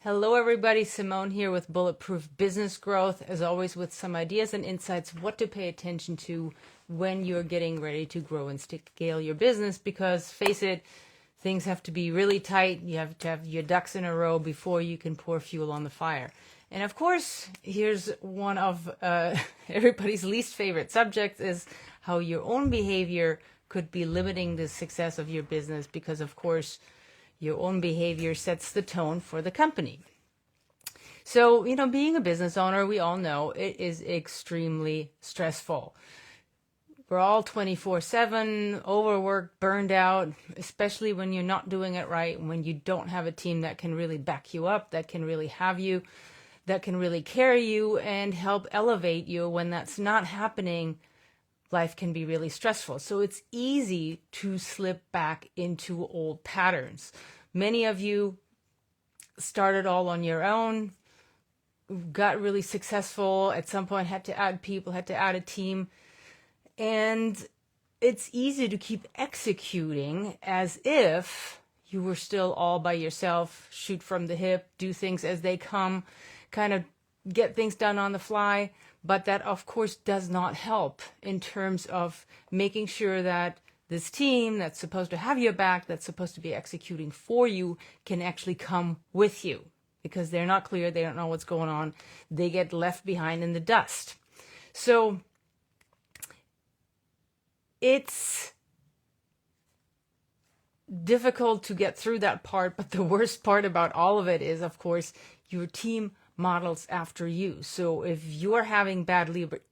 Hello, everybody. Simone here with Bulletproof Business Growth, as always, with some ideas and insights what to pay attention to when you're getting ready to grow and scale your business. Because face it, things have to be really tight. You have to have your ducks in a row before you can pour fuel on the fire. And of course, here's one of everybody's least favorite subjects is how your own behavior could be limiting the success of your business because, of course, your own behavior sets the tone for the company. So, being a business owner, we all know it is extremely stressful. We're all 24/7, overworked, burned out, especially when you're not doing it right, when you don't have a team that can really back you up, that can really have you, that can really carry you and help elevate you. When that's not happening, life can be really stressful. So it's easy to slip back into old patterns. Many of you started all on your own, got really successful, at some point had to add people, had to add a team. And it's easy to keep executing as if you were still all by yourself, shoot from the hip, do things as they come, kind of get things done on the fly. But that, of course, does not help in terms of making sure that this team that's supposed to have your back, that's supposed to be executing for you, can actually come with you. Because they're not clear, they don't know what's going on, they get left behind in the dust. So it's difficult to get through that part, but the worst part about all of it is, of course, your team models after you. So if you're having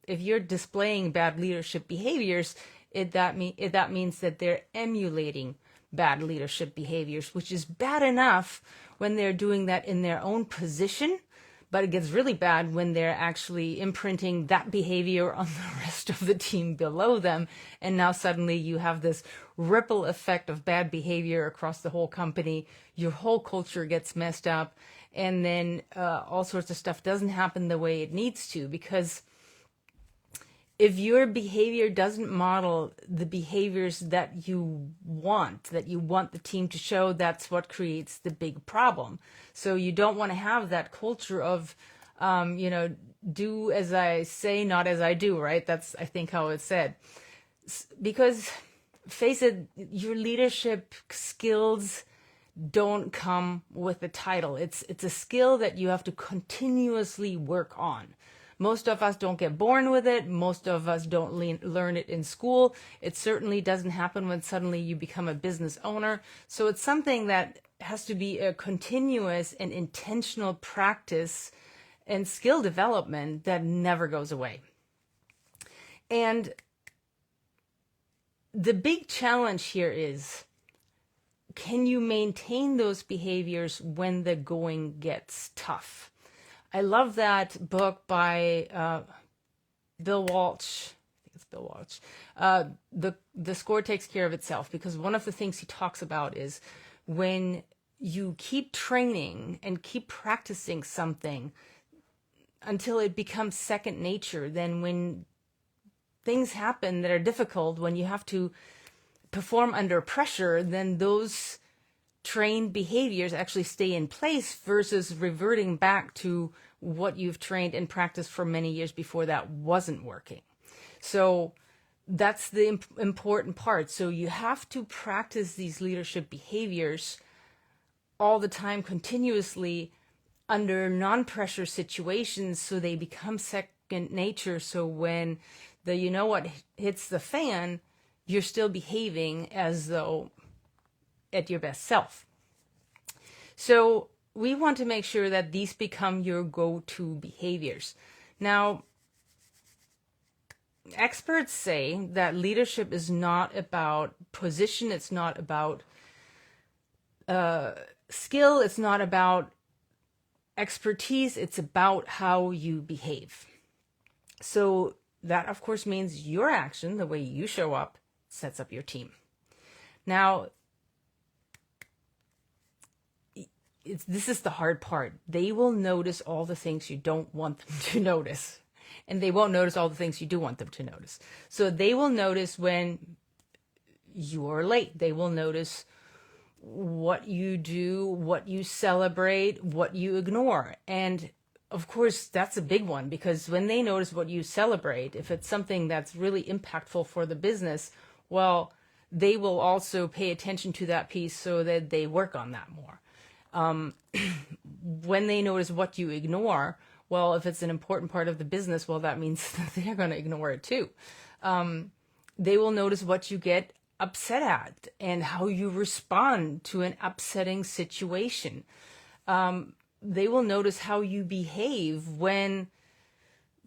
if you're displaying bad leadership behaviors, that means that they're emulating bad leadership behaviors, which is bad enough when they're doing that in their own position, but it gets really bad when they're actually imprinting that behavior on the rest of the team below them. And now suddenly you have this ripple effect of bad behavior across the whole company. Your whole culture gets messed up. And then all sorts of stuff doesn't happen the way it needs to, because if your behavior doesn't model the behaviors that you want the team to show, that's what creates the big problem. So you don't want to have that culture of, do as I say, not as I do, right? That's, I think, how it's said. Because face it, your leadership skills don't come with a title. It's a skill that you have to continuously work on. Most of us don't get born with it. Most of us don't learn it in school. It certainly doesn't happen when suddenly you become a business owner. So it's something that has to be a continuous and intentional practice and skill development that never goes away. And the big challenge here is, can you maintain those behaviors when the going gets tough? I love that book by Bill Walsh. I think it's Bill Walsh. The Score Takes Care of Itself, because one of the things he talks about is when you keep training and keep practicing something until it becomes second nature, then when things happen that are difficult, when you have to perform under pressure, then those trained behaviors actually stay in place versus reverting back to what you've trained and practiced for many years before that wasn't working. So that's the important part. So you have to practice these leadership behaviors all the time, continuously, under non-pressure situations, so they become second nature. So when the hits the fan, you're still behaving as though at your best self. So we want to make sure that these become your go-to behaviors. Now, experts say that leadership is not about position, it's not about skill, it's not about expertise, it's about how you behave. So that, of course, means your action, the way you show up, sets up your team. Now, this is the hard part. They will notice all the things you don't want them to notice, and they won't notice all the things you do want them to notice. So they will notice when you are late. They will notice what you do, what you celebrate, what you ignore. And of course, that's a big one, because when they notice what you celebrate, if it's something that's really impactful for the business, well, they will also pay attention to that piece so that they work on that more. When they notice what you ignore, well, if it's an important part of the business, well, that means that they're going to ignore it too. They will notice what you get upset at and how you respond to an upsetting situation. They will notice how you behave when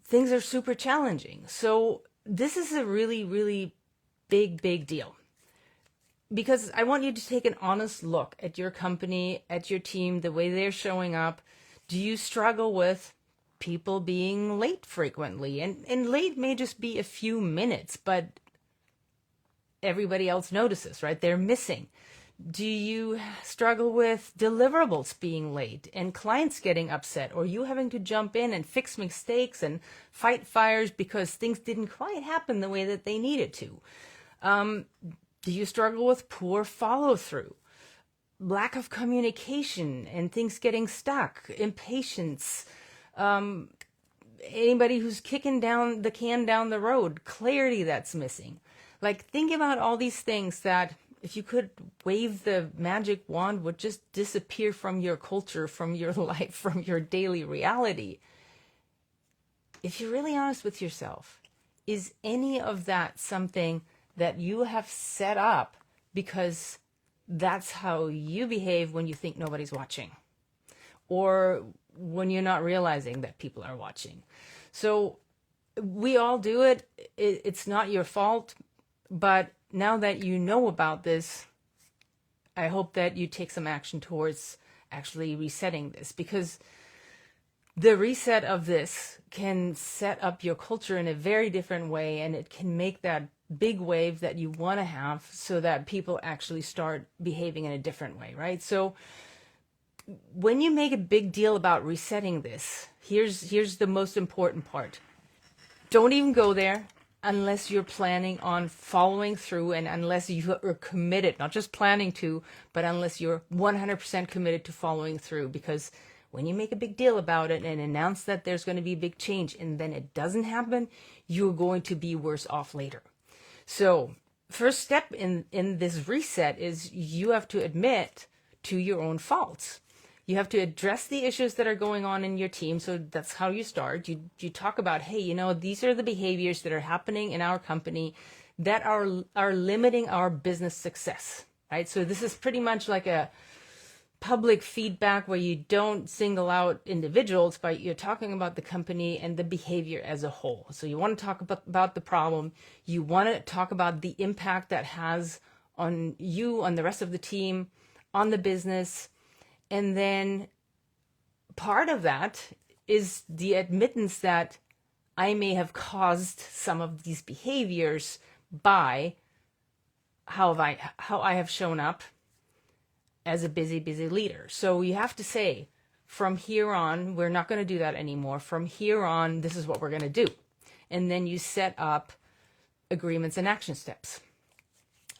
things are super challenging. So this is a really, really big deal, because I want you to take an honest look at your company, at your team, the way they're showing up. Do you struggle with people being late frequently? And late may just be a few minutes, but everybody else notices, right? They're missing. Do you struggle with deliverables being late and clients getting upset, or you having to jump in and fix mistakes and fight fires because things didn't quite happen the way that they needed to? Do you struggle with poor follow through, lack of communication and things getting stuck, impatience, anybody who's kicking down the can down the road, clarity that's missing? Like, think about all these things that, if you could wave the magic wand, would just disappear from your culture, from your life, from your daily reality. If you're really honest with yourself, is any of that something that you have set up because that's how you behave when you think nobody's watching, or when you're not realizing that people are watching? So we all do it. It's not your fault. But now that you know about this, I hope that you take some action towards actually resetting this, because the reset of this can set up your culture in a very different way, and it can make that big wave that you want to have so that people actually start behaving in a different way, right? So when you make a big deal about resetting this, here's the most important part. Don't even go there unless you're planning on following through, and unless you are committed, not just planning to, but unless you're 100% committed to following through. Because when you make a big deal about it and announce that there's going to be a big change and then it doesn't happen, you're going to be worse off later. So first step in this reset is you have to admit to your own faults. You have to address the issues that are going on in your team. So that's how you start. You talk about, hey, these are the behaviors that are happening in our company that are limiting our business success, right? So this is pretty much like a public feedback where you don't single out individuals, but you're talking about the company and the behavior as a whole. So you want to talk about the problem. You want to talk about the impact that has on you, on the rest of the team, on the business. And then part of that is the admittance that I may have caused some of these behaviors by how I have shown up as a busy leader. So you have to say, from here on, we're not going to do that anymore. From here on, this is what we're going to do. And then you set up agreements and action steps.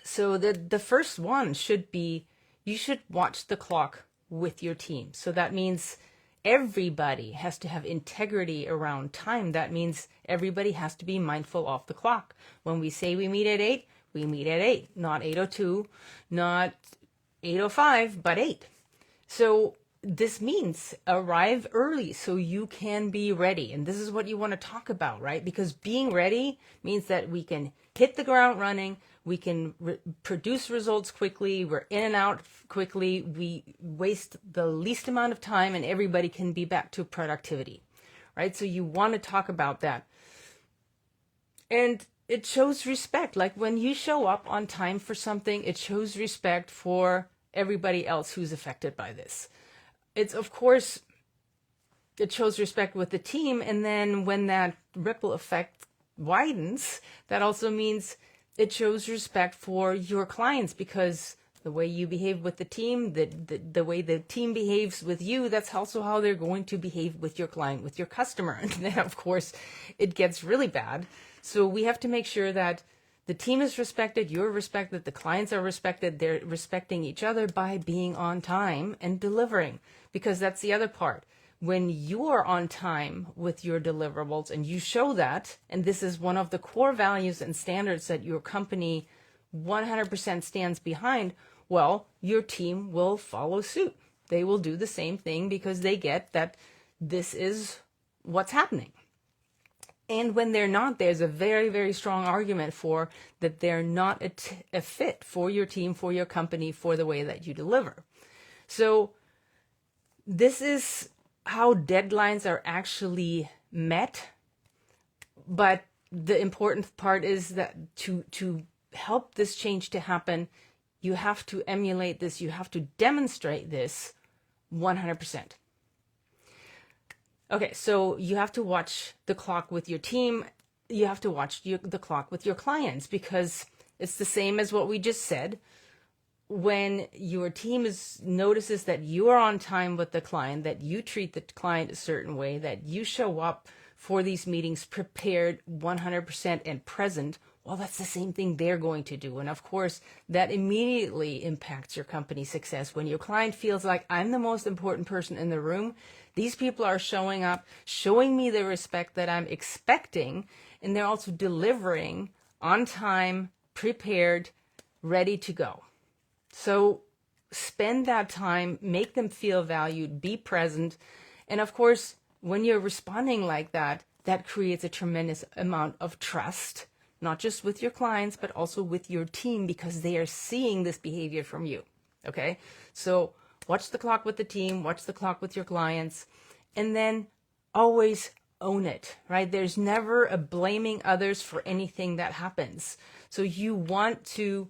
So the first one should be, you should watch the clock with your team. So that means everybody has to have integrity around time. That means everybody has to be mindful of the clock. When we say we meet at 8, we meet at 8, not 8:02, not 8:05, but 8. So this means arrive early so you can be ready. And this is what you want to talk about, right? Because being ready means that we can hit the ground running. We can produce results quickly. We're in and out quickly. We waste the least amount of time, and everybody can be back to productivity, right? So you want to talk about that. And it shows respect. Like when you show up on time for something, it shows respect for everybody else who's affected by this. It's, of course, it shows respect with the team. And then when that ripple effect widens, that also means it shows respect for your clients, because the way you behave with the team, the way the team behaves with you, that's also how they're going to behave with your client, with your customer. And then, of course, it gets really bad. So we have to make sure that the team is respected, you're respected, the clients are respected, they're respecting each other by being on time and delivering. Because that's the other part. When you are on time with your deliverables and you show that, and this is one of the core values and standards that your company 100% stands behind, well, your team will follow suit. They will do the same thing because they get that this is what's happening. And when they're not, there's a very, very strong argument for that they're not a fit for your team, for your company, for the way that you deliver. So this is how deadlines are actually met. But the important part is that to help this change to happen, you have to emulate this, you have to demonstrate this 100%. Okay, so you have to watch the clock with your team. You have to watch the clock with your clients, because it's the same as what we just said. When your team notices that you are on time with the client, that you treat the client a certain way, that you show up for these meetings prepared 100% and present, well, that's the same thing they're going to do. And of course, that immediately impacts your company's success. When your client feels like, I'm the most important person in the room, these people are showing up, showing me the respect that I'm expecting, and they're also delivering on time, prepared, ready to go. So spend that time, make them feel valued, be present. And of course, when you're responding like that, that creates a tremendous amount of trust, not just with your clients, but also with your team, because they are seeing this behavior from you. Okay? So watch the clock with the team, watch the clock with your clients, and then always own it, right? There's never a blaming others for anything that happens. So you want to,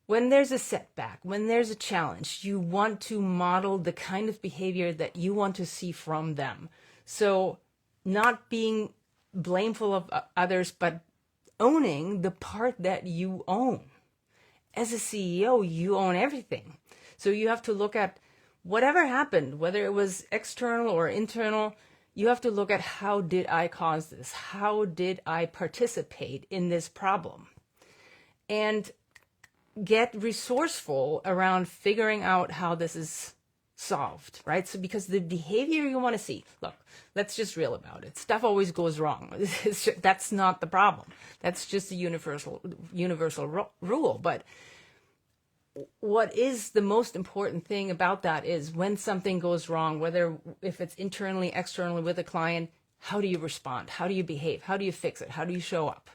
when there's a setback, when there's a challenge, you want to model the kind of behavior that you want to see from them. So not being blameful of others, but owning the part that you own. As a CEO, you own everything. So you have to look at whatever happened, whether it was external or internal, you have to look at, how did I cause this? How did I participate in this problem? And get resourceful around figuring out how this is solved, right? So because the behavior you want to see, look, let's just real about it. Stuff always goes wrong. That's not the problem. That's just a universal rule. But what is the most important thing about that is when something goes wrong, whether if it's internally, externally with a client, how do you respond? How do you behave? How do you fix it? How do you show up?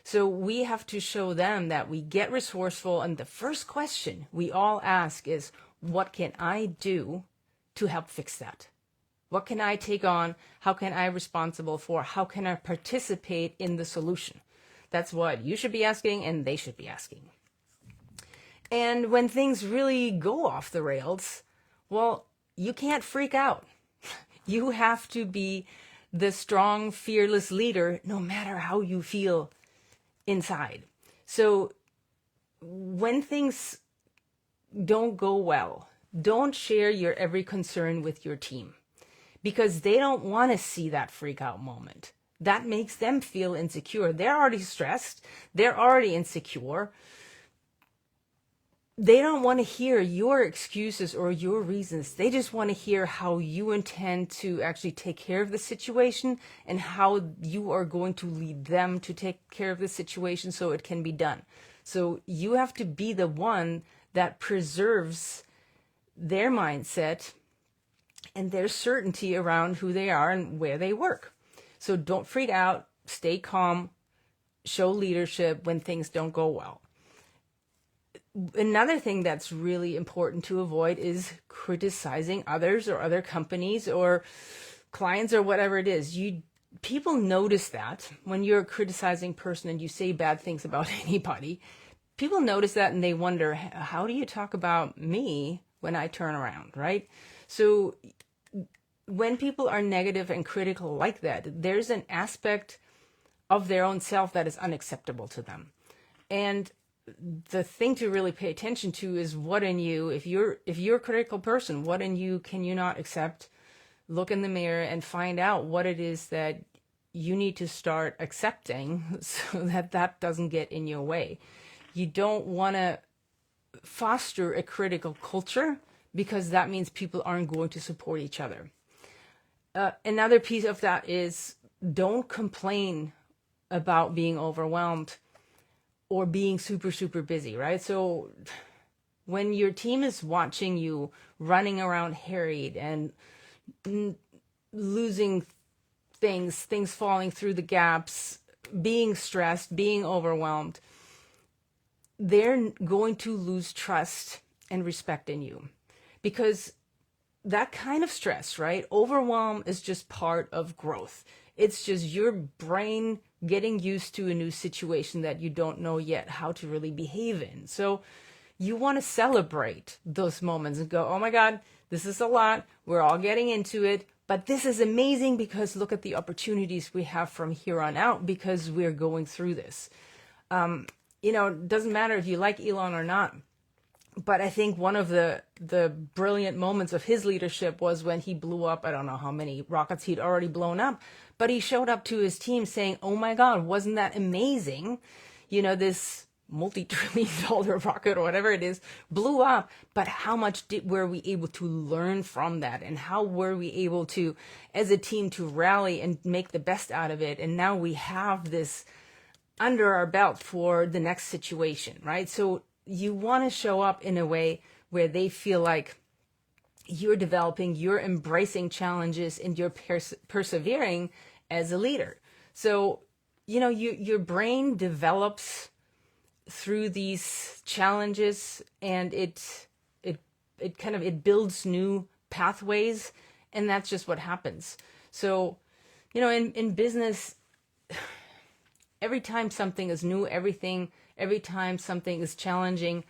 So we have to show them that we get resourceful. And the first question we all ask is, what can I do to help fix that? What can I take on? How can I be responsible for? How can I participate in the solution? That's what you should be asking, and they should be asking. And when things really go off the rails, well, you can't freak out. You have to be the strong, fearless leader, no matter how you feel inside. So when things don't go well, don't share your every concern with your team, because they don't want to see that freak out moment. That makes them feel insecure. They're already stressed. They're already insecure. They don't want to hear your excuses or your reasons. They just want to hear how you intend to actually take care of the situation and how you are going to lead them to take care of the situation so it can be done. So you have to be the one that preserves their mindset and their certainty around who they are and where they work. So don't freak out, stay calm, show leadership when things don't go well. Another thing that's really important to avoid is criticizing others or other companies or clients or whatever it is. People notice that when you're a criticizing person and you say bad things about anybody. People notice that and they wonder, how do you talk about me when I turn around, right? So when people are negative and critical like that, there's an aspect of their own self that is unacceptable to them. And the thing to really pay attention to is what in you, if you're a critical person, what in you can you not accept? Look in the mirror and find out what it is that you need to start accepting so that that doesn't get in your way. You don't want to foster a critical culture because that means people aren't going to support each other. Another piece of that is don't complain about being overwhelmed or being super, super busy, right? So when your team is watching you running around harried and losing things falling through the gaps, being stressed, being overwhelmed, they're going to lose trust and respect in you. Because that kind of stress, right? Overwhelm is just part of growth. It's just your brain getting used to a new situation that you don't know yet how to really behave in. So you want to celebrate those moments and go, oh my God, this is a lot. We're all getting into it. But this is amazing because look at the opportunities we have from here on out because we're going through this. It doesn't matter if you like Elon or not. But I think one of the brilliant moments of his leadership was when he blew up, I don't know how many rockets he'd already blown up, but he showed up to his team saying, oh my God, wasn't that amazing? This multi-trillion-dollar rocket or whatever it is blew up, but how much were we able to learn from that? And how were we able to, as a team, to rally and make the best out of it? And now we have this under our belt for the next situation, right? So you want to show up in a way where they feel like you're developing, you're embracing challenges, and you're persevering as a leader. So, your brain develops through these challenges, and it builds new pathways, and that's just what happens. So, in business, every time something is new, every time something is challenging,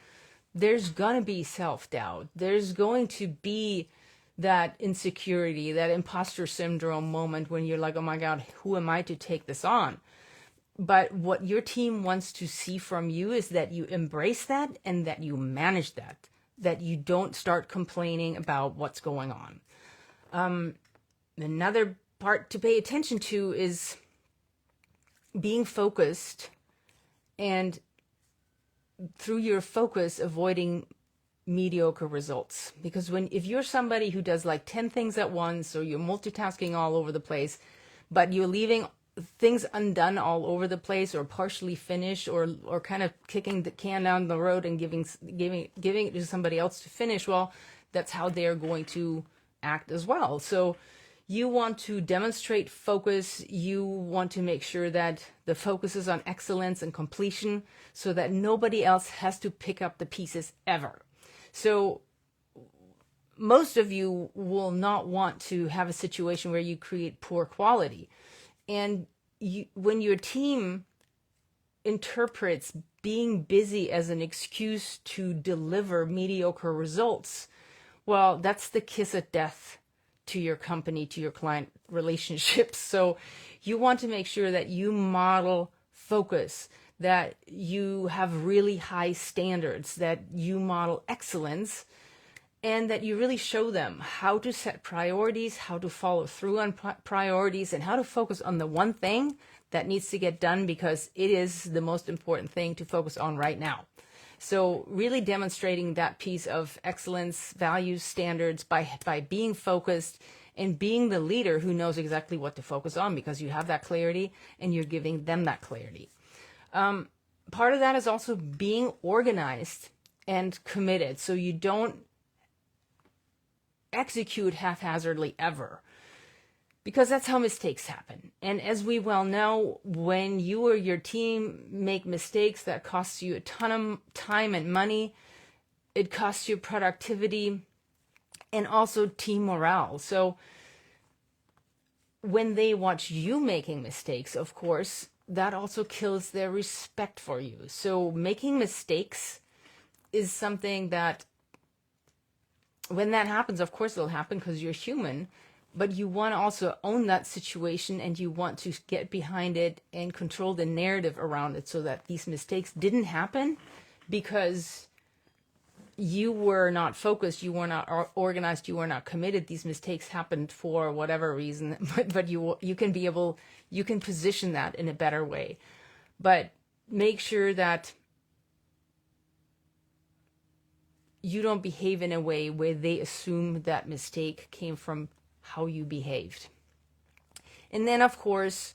there's going to be self-doubt. There's going to be that insecurity, that imposter syndrome moment when you're like, oh my God, who am I to take this on? But what your team wants to see from you is that you embrace that and that you manage that you don't start complaining about what's going on. Another part to pay attention to is being focused, and through your focus, avoiding mediocre results. Because if you're somebody who does like 10 things at once, or you're multitasking all over the place, but you're leaving things undone all over the place, or partially finished, or kind of kicking the can down the road and giving it to somebody else to finish, well, that's how they're going to act as well. So you want to demonstrate focus. You want to make sure that the focus is on excellence and completion so that nobody else has to pick up the pieces ever. So most of you will not want to have a situation where you create poor quality. And when your team interprets being busy as an excuse to deliver mediocre results, well, that's the kiss of death to your company, to your client relationships. So you want to make sure that you model focus, that you have really high standards, that you model excellence, and that you really show them how to set priorities, how to follow through on priorities, and how to focus on the one thing that needs to get done because it is the most important thing to focus on right now. So really demonstrating that piece of excellence, values, standards by being focused and being the leader who knows exactly what to focus on because you have that clarity and you're giving them that clarity. Part of that is also being organized and committed. So you don't execute haphazardly ever, because that's how mistakes happen. And as we well know, when you or your team make mistakes, that costs you a ton of time and money. It costs you productivity and also team morale. So when they watch you making mistakes, of course, that also kills their respect for you. So making mistakes is something that when that happens, of course it'll happen because you're human, but you want to also own that situation and you want to get behind it and control the narrative around it so that these mistakes didn't happen because you were not focused, you were not organized, you were not committed. These mistakes happened for whatever reason, but you can position that in a better way. But make sure that you don't behave in a way where they assume that mistake came from how you behaved. And then, of course,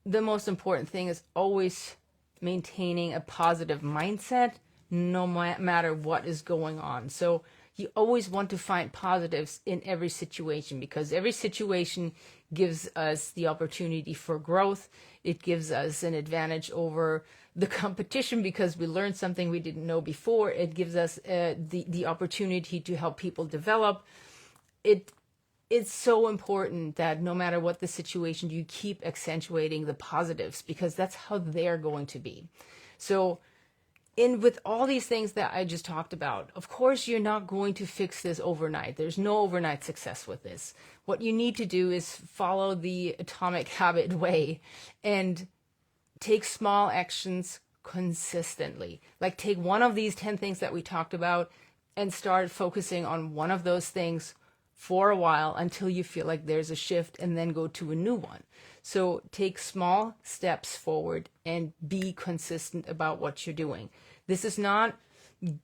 the most important thing is always maintaining a positive mindset no matter what is going on. So you always want to find positives in every situation, because every situation gives us the opportunity for growth. It gives us an advantage over the competition because we learned something we didn't know before. It gives us the opportunity to help people develop. It's so important that no matter what the situation, you keep accentuating the positives, because that's how they're going to be. So with all these things that I just talked about, of course, you're not going to fix this overnight. There's no overnight success with this. What you need to do is follow the atomic habit way and take small actions consistently. Like, take one of these 10 things that we talked about and start focusing on one of those things for a while until you feel like there's a shift, and then go to a new one. So take small steps forward and be consistent about what you're doing. This is not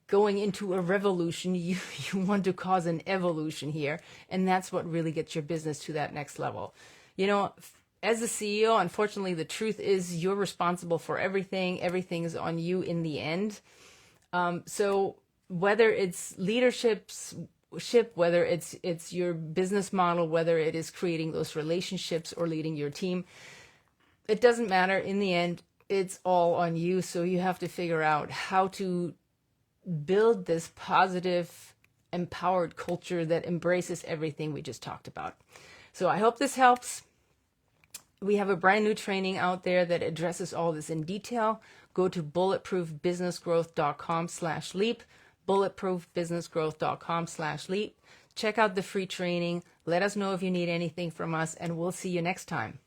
going into a revolution. You want to cause an evolution here. And that's what really gets your business to that next level. You know, as a CEO, unfortunately, the truth is you're responsible for everything. Everything is on you in the end. So whether it's leadership, whether it's your business model, whether it is creating those relationships or leading your team, it doesn't matter. In the end, it's all on you. So you have to figure out how to build this positive, empowered culture that embraces everything we just talked about. So I hope this helps. We have a brand new training out there that addresses all this in detail. Go to bulletproofbusinessgrowth.com/leap. bulletproofbusinessgrowth.com/leap. Check out the free training. Let us know if you need anything from us, and we'll see you next time.